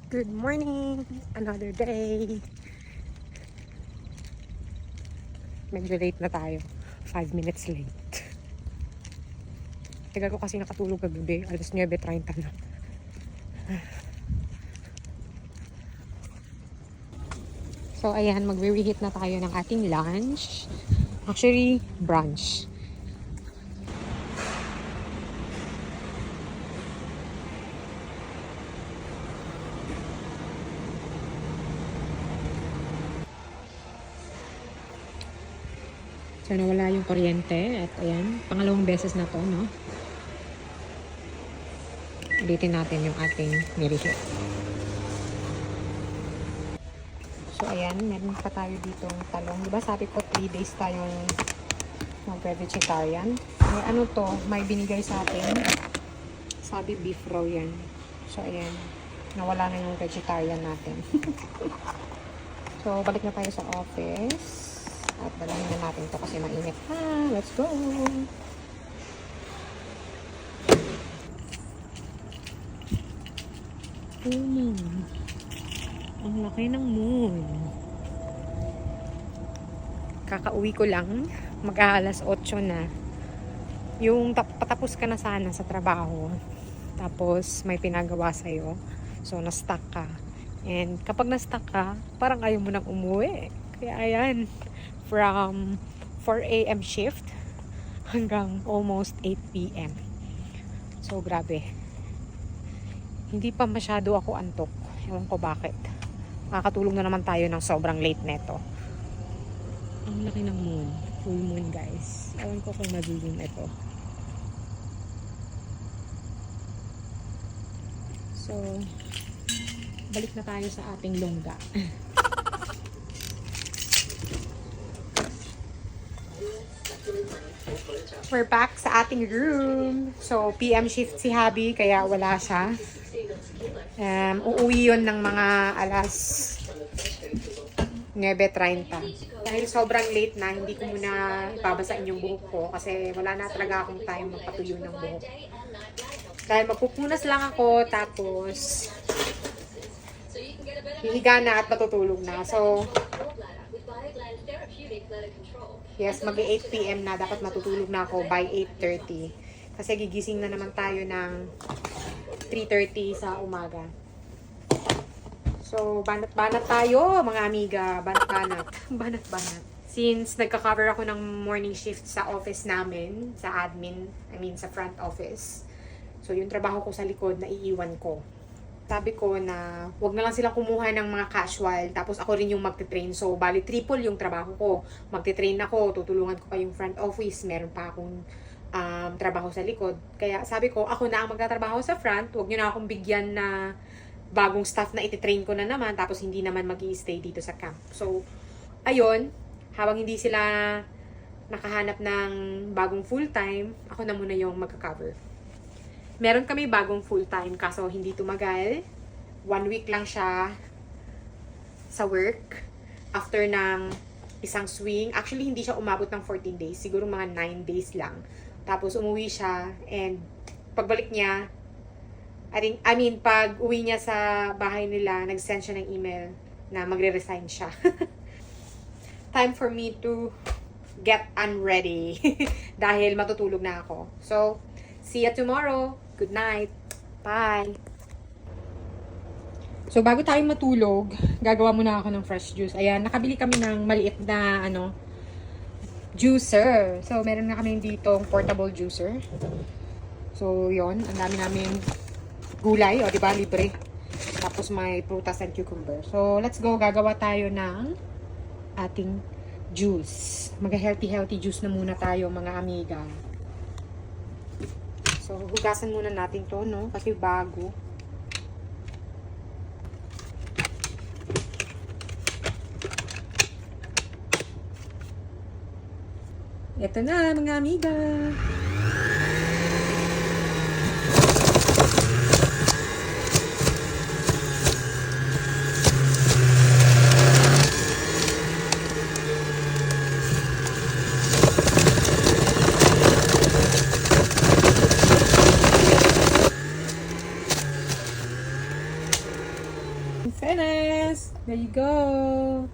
Good morning! Another day! Medyo late na tayo. 5 minutes late. Tagal ko kasi nakatulog kagabi. Alas 9:30 na. So, ayan. Magre-reheat na tayo ng ating lunch. Actually, brunch. So, nawala yung kuryente. At ayan, pangalawang beses na to, no? Ulitin natin yung ating nirehit. So, ayan, meron pa tayo dito talong. Diba sabi ko 3 days tayong mag-vegetarian. May ano to, may binigay sa atin. Sabi beef raw yan. So, ayan, nawala na yung vegetarian natin. So, balik na tayo sa office. At dalhin na natin to kasi mainit. Let's go! Moon. Ang laki ng moon. Kakauwi ko lang. Mag-aalas 8 na. Yung patapos ka na sana sa trabaho. Tapos may pinagawa sa'yo. So, na-stuck ka. And kapag na-stuck ka, parang ayaw mo nang umuwi. Kaya ayan. From 4 a.m. shift hanggang almost 8 p.m. So, grabe. Hindi pa masyado ako antok. Ewan ko bakit. Makakatulog na naman tayo ng sobrang late neto. Ang laki ng moon. Full moon, guys. Ewan ko kung magiging ito. So, balik na tayo sa ating longga. We're back sa ating room. So, PM shift si Habi, kaya wala siya. Uuwi yun ng mga alas 9:30. Dahil sobrang late na, hindi ko muna ibabasain yung buhok ko kasi wala na talaga akong time magpatuyo ng buhok. Dahil magpupunas lang ako, tapos hihiga na at matutulog na. So, yes, mag-8 p.m. na. Dapat matutulog na ako by 8:30. Kasi gigising na naman tayo ng 3:30 sa umaga. So, banat-banat tayo, mga amiga. Banat-banat. Banat-banat. Since nagka-cover ako ng morning shift sa office namin, sa admin, sa front office. So, yung trabaho ko sa likod, naiiwan ko. Sabi ko na wag na lang silang kumuha ng mga casual, tapos ako rin yung magte-train. So, bali triple yung trabaho ko. Magte-train ako, tutulungan ko pa yung front office, meron pa akong trabaho sa likod. Kaya sabi ko, ako na ang magtatrabaho sa front, wag nyo na akong bigyan na bagong staff na iti-train ko na naman, tapos hindi naman mag-i-stay dito sa camp. So, ayun, habang hindi sila nakahanap ng bagong full-time, ako na muna yung magka-cover. Meron kami bagong full-time kaso hindi tumagal. 1 week lang siya sa work. After ng isang swing. Actually, hindi siya umabot ng 14 days. Siguro mga 9 days lang. Tapos umuwi siya and pagbalik niya, pag uwi niya sa bahay nila, nag-send siya ng email na magre-resign siya. Time for me to get unready. Dahil matutulog na ako. So, see ya tomorrow. Good night. Bye. So, bago tayo matulog, gagawa muna ako ng fresh juice. Ayan, nakabili kami ng maliit na, juicer. So, meron na kami ditong portable juicer. So, yon, ang dami namin gulay. O, diba? Libre. Tapos, may prutas and cucumber. So, let's go. Gagawa tayo ng ating juice. Mag-healthy juice na muna tayo, mga amiga. So, hugasan muna natin to, no? Kasi bago. Ito na, mga amiga. Fairness! There you go!